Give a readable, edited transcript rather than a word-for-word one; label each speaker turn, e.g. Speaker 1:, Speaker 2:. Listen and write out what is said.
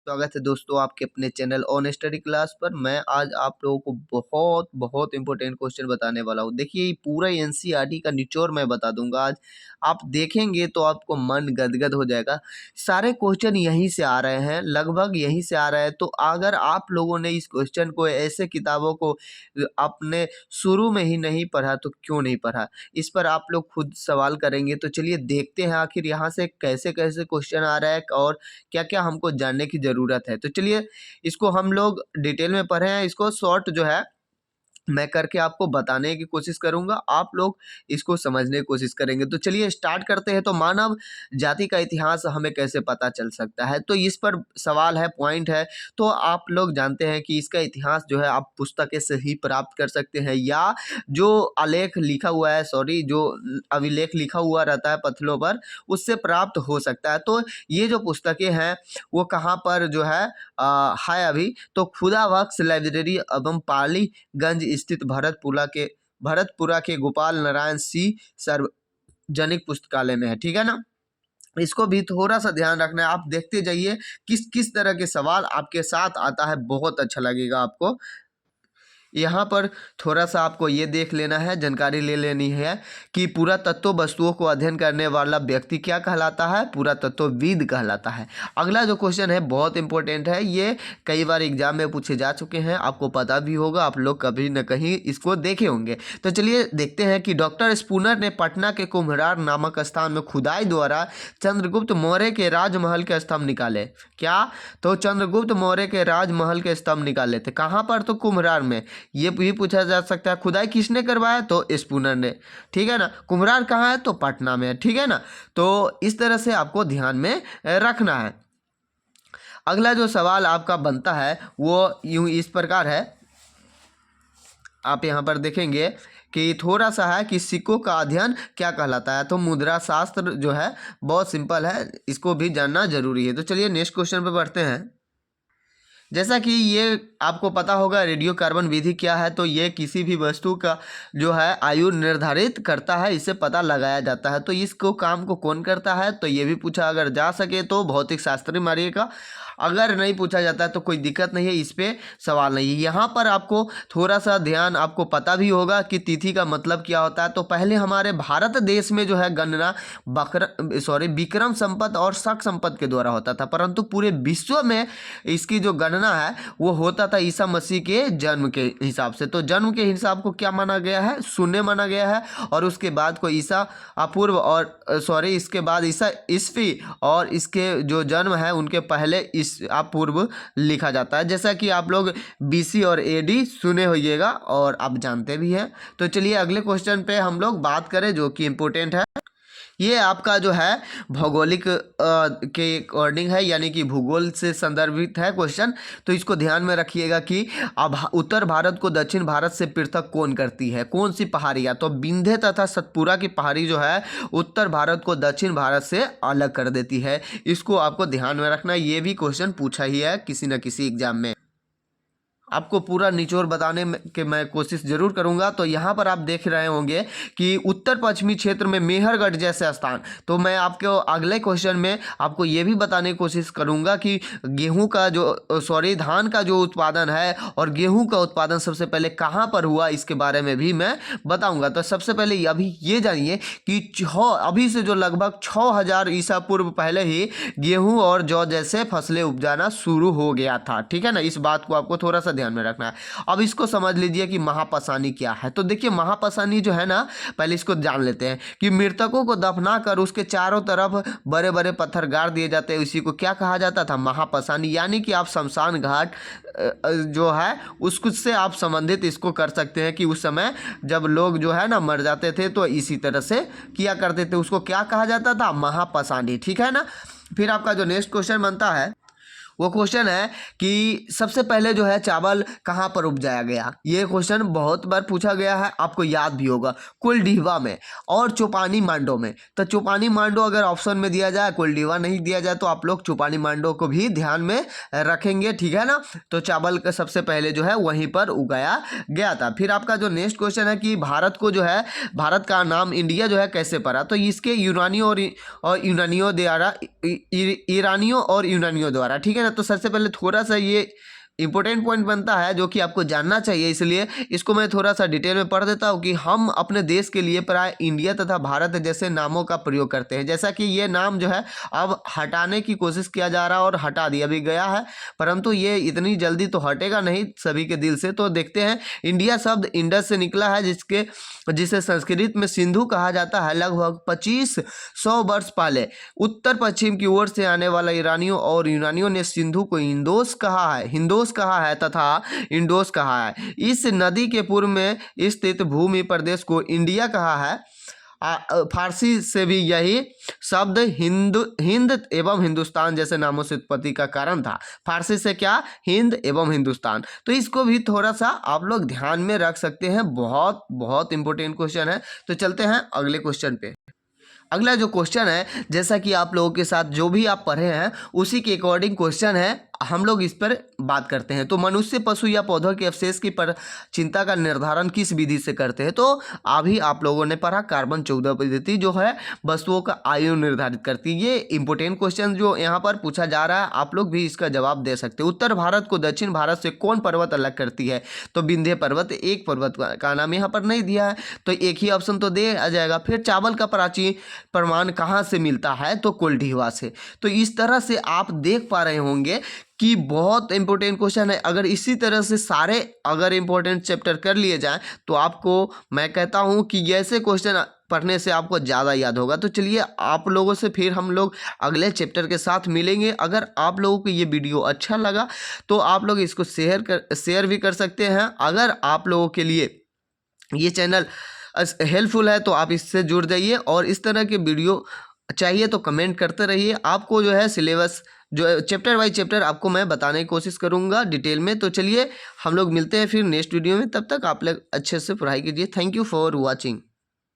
Speaker 1: स्वागत है दोस्तों आपके अपने चैनल ऑन स्टडी क्लास पर। मैं आज आप लोगों को बहुत बहुत इंपॉर्टेंट क्वेश्चन बताने वाला हूँ। देखिए पूरा एनसीईआरटी का निचोड़ मैं बता दूंगा आज। आप देखेंगे तो आपको मन गदगद हो जाएगा। सारे क्वेश्चन यहीं से आ रहे हैं, लगभग यहीं से आ रहे हैं। तो अगर आप लोगों ने इस क्वेश्चन को ऐसे किताबों को अपने शुरू में ही नहीं पढ़ा तो क्यों नहीं पढ़ा, इस पर आप लोग खुद सवाल करेंगे। तो चलिए देखते हैं आखिर यहाँ से कैसे कैसे क्वेश्चन आ रहा है और क्या क्या हमको जानने की ज़रूरत है। तो चलिए इसको हम लोग डिटेल में पढ़े हैं। इसको शॉर्ट जो है मैं करके आपको बताने की कोशिश करूंगा, आप लोग इसको समझने की कोशिश करेंगे। तो चलिए स्टार्ट करते हैं। तो मानव जाति का इतिहास हमें कैसे पता चल सकता है, तो इस पर सवाल है, पॉइंट है। तो आप लोग जानते हैं कि इसका इतिहास जो है आप पुस्तकें से ही प्राप्त कर सकते हैं, या जो आलेख लिखा हुआ है, जो अभिलेख लिखा हुआ रहता है पत्थरों पर, उससे प्राप्त हो सकता है। तो ये जो पुस्तकें हैं वो कहाँ पर जो है अभी तो खुदा बख्श लाइब्रेरी एवं पालीगंज स्थित भरतपुरा के गोपाल नारायण सिंह सार्वजनिक पुस्तकालय में है। ठीक है ना, इसको भी थोड़ा सा ध्यान रखना है। आप देखते जाइए किस किस तरह के सवाल आपके साथ आता है, बहुत अच्छा लगेगा आपको। यहाँ पर थोड़ा सा आपको ये देख लेना है, जानकारी ले लेनी है कि पुरातत्व वस्तुओं को अध्ययन करने वाला व्यक्ति क्या कहलाता है, पुरातत्वविद कहलाता है। अगला जो क्वेश्चन है बहुत इंपॉर्टेंट है, ये कई बार एग्जाम में पूछे जा चुके हैं, आपको पता भी होगा, आप लोग कभी न कहीं इसको देखे होंगे। तो चलिए देखते हैं कि डॉक्टर स्पूनर ने पटना के कुम्हरार नामक स्थान में खुदाई द्वारा चंद्रगुप्त मौर्य के राजमहल के स्तंभ निकाले। क्या? तो चंद्रगुप्त मौर्य के राजमहल के स्तंभ निकाले थे। कहाँ पर? तो कुम्हरार में। ये भी पूछा जा सकता है, खुदाई किसने करवाया? तो स्पूनर ने। ठीक है ना। कुम्हरार कहाँ है? तो पटना में है। ठीक है ना। तो इस तरह से आपको ध्यान में रखना है। अगला जो सवाल आपका बनता है वो यूं इस प्रकार है, आप यहाँ पर देखेंगे कि थोड़ा सा है कि सिक्कों का अध्ययन क्या कहलाता है। तो मुद्रा शास्त्र जो है बहुत सिंपल है, इसको भी जानना जरूरी है। तो चलिए नेक्स्ट क्वेश्चन पे बढ़ते हैं। जैसा कि ये आपको पता होगा रेडियो कार्बन विधि क्या है, तो ये किसी भी वस्तु का जो है आयु निर्धारित करता है, इससे पता लगाया जाता है। तो इसको काम को कौन करता है, तो ये भी पूछा अगर जा सके तो भौतिक शास्त्री मारिएगा, अगर नहीं पूछा जाता है तो कोई दिक्कत नहीं है, इस पे सवाल नहीं है। यहाँ पर आपको थोड़ा सा ध्यान, आपको पता भी होगा कि तिथि का मतलब क्या होता है। तो पहले हमारे भारत देश में जो है गणना विक्रम संपत और शक संपत के द्वारा होता था, परंतु पूरे विश्व में इसकी जो गणना है वो होता था ईसा मसीह के जन्म के हिसाब से। तो जन्म के हिसाब को क्या माना गया है? शून्य माना गया है। और उसके बाद को ईसा अपूर्व और इसके बाद ईसा ईस्वी और इसके जो जन्म है उनके पहले इस अपूर्व लिखा जाता है। जैसा कि आप लोग बीसी और एडी सुने होइएगा और आप जानते भी हैं। तो चलिए अगले क्वेश्चन पे हम लोग बात करें जो कि इम्पोर्टेंट है। ये आपका जो है भौगोलिक के अकॉर्डिंग है, यानी कि भूगोल से संदर्भित है क्वेश्चन। तो इसको ध्यान में रखिएगा कि अब उत्तर भारत को दक्षिण भारत से पृथक कौन करती है, कौन सी पहाड़ियाँ? तो विंध्य तथा सतपुरा की पहाड़ी जो है उत्तर भारत को दक्षिण भारत से अलग कर देती है। इसको आपको ध्यान में रखना, ये भी क्वेश्चन पूछा ही है किसी न किसी एग्जाम में। आपको पूरा निचोड़ बताने के मैं कोशिश जरूर करूंगा। तो यहाँ पर आप देख रहे होंगे कि उत्तर पश्चिमी क्षेत्र में मेहरगढ़ जैसे स्थान। तो मैं आपको अगले क्वेश्चन में आपको ये भी बताने की कोशिश करूंगा कि गेहूं का जो धान का जो उत्पादन है और गेहूं का उत्पादन सबसे पहले कहाँ पर हुआ, इसके बारे में भी मैं बताऊंगा। तो सबसे पहले अभी ये जानिए कि अभी से जो लगभग 6000 ईसा पूर्व पहले ही गेहूँ और जौ जैसे फसलें उपजाना शुरू हो गया था। ठीक है ना, इस बात को आपको थोड़ा सा ध्यान में रखना है। अब इसको समझ लीजिए कि महापसानी क्या है। तो देखिए महापसानी जो है ना, पहले इसको जान लेते हैं कि मृतकों को दफना कर उसके चारों तरफ बड़े बड़े पत्थर गाड़ दिए जाते हैं, इसी को क्या कहा जाता था? महापसानी। यानी कि आप शमशान घाट जो है उसको से आप संबंधित इसको कर सकते हैं कि उस समय जब लोग जो है ना मर जाते थे तो इसी तरह से किया करते थे, उसको क्या कहा जाता था? महापसानी। ठीक है ना। फिर आपका जो नेक्स्ट क्वेश्चन बनता है वो क्वेश्चन है कि सबसे पहले जो है चावल कहाँ पर उपजाया गया। ये क्वेश्चन बहुत बार पूछा गया है, आपको याद भी होगा, कुलडीवा में और चौपानी मांडो में। तो चौपानी मांडो अगर ऑप्शन में दिया जाए, कुलडीवा नहीं दिया जाए, तो आप लोग चौपानी मांडो को भी ध्यान में रखेंगे। ठीक है ना। तो चावल का सबसे पहले जो है वहीं पर उगाया गया था। फिर आपका जो नेक्स्ट क्वेश्चन है कि भारत को जो है, भारत का नाम इंडिया जो है कैसे पड़ा? तो इसके ईरानियों और यूनानियों द्वारा, ठीक है ना तो सबसे पहले थोड़ा सा ये इंपॉर्टेंट पॉइंट बनता है जो कि आपको जानना चाहिए, इसलिए इसको मैं थोड़ा सा डिटेल में पढ़ देता हूँ कि हम अपने देश के लिए प्राय इंडिया तथा भारत जैसे नामों का प्रयोग करते हैं। जैसा कि ये नाम जो है अब हटाने की कोशिश किया जा रहा है और हटा दिया भी गया है, परंतु ये इतनी जल्दी तो हटेगा नहीं सभी के दिल से। तो देखते हैं, इंडिया शब्द इंडस से निकला है, जिसे संस्कृत में सिंधु कहा जाता है। लगभग 2500 वर्ष पहले उत्तर पश्चिम की ओर से आने वाला ईरानियों और यूनानियों ने सिंधु को हिंदोस कहा है तथा इंडोस कहा है। इस नदी के पूर्व में स्थित भूमि प्रदेश को इंडिया कहा है। फारसी से भी यही शब्द हिंद एवं हिंदुस्तान जैसे नामों से उत्पत्ति का कारण था। फारसी से क्या, हिंद एवं हिंदुस्तान। तो इसको भी थोड़ा सा आप लोग ध्यान में रख सकते हैं, बहुत बहुत इंपॉर्टेंट क्वेश्चन है। तो चलते हैं अगले क्वेश्चन पे। अगला जो क्वेश्चन है, जैसा कि आप लोगों के साथ जो भी आप पढ़े हैं उसी के अकॉर्डिंग क्वेश्चन है, हम लोग इस पर बात करते हैं। तो मनुष्य, पशु या पौधों के अवशेष की पर चिंता का निर्धारण किस विधि से करते हैं? तो अभी आप लोगों ने पढ़ा कार्बन 14 पद्धति जो है वस्तुओं का आयु निर्धारित करती है। ये इंपॉर्टेंट क्वेश्चन जो यहाँ पर पूछा जा रहा है, आप लोग भी इसका जवाब दे सकते हैं। उत्तर भारत को दक्षिण भारत से कौन पर्वत अलग करती है? तो विंध्य पर्वत। एक पर्वत का नाम यहाँ पर नहीं दिया है, तो एक ही ऑप्शन तो दे आ जाएगा। फिर चावल का प्राचीन प्रमाण कहाँ से मिलता है? तो कोल्डिवा से। तो इस तरह से आप देख पा रहे होंगे कि बहुत इंपॉर्टेंट क्वेश्चन है। अगर इसी तरह से सारे अगर इंपॉर्टेंट चैप्टर कर लिए जाएं तो आपको मैं कहता हूं कि ऐसे क्वेश्चन पढ़ने से आपको ज़्यादा याद होगा। तो चलिए आप लोगों से फिर हम लोग अगले चैप्टर के साथ मिलेंगे। अगर आप लोगों को ये वीडियो अच्छा लगा तो आप लोग इसको शेयर भी कर सकते हैं। अगर आप लोगों के लिए ये चैनल हेल्पफुल है तो आप इससे जुड़ जाइए, और इस तरह के वीडियो चाहिए तो कमेंट करते रहिए। आपको जो है सिलेबस जो चैप्टर बाय चैप्टर आपको मैं बताने की कोशिश करूंगा डिटेल में। तो चलिए हम लोग मिलते हैं फिर नेक्स्ट वीडियो में, तब तक आप लोग अच्छे से पढ़ाई कीजिए। Thank you for watching.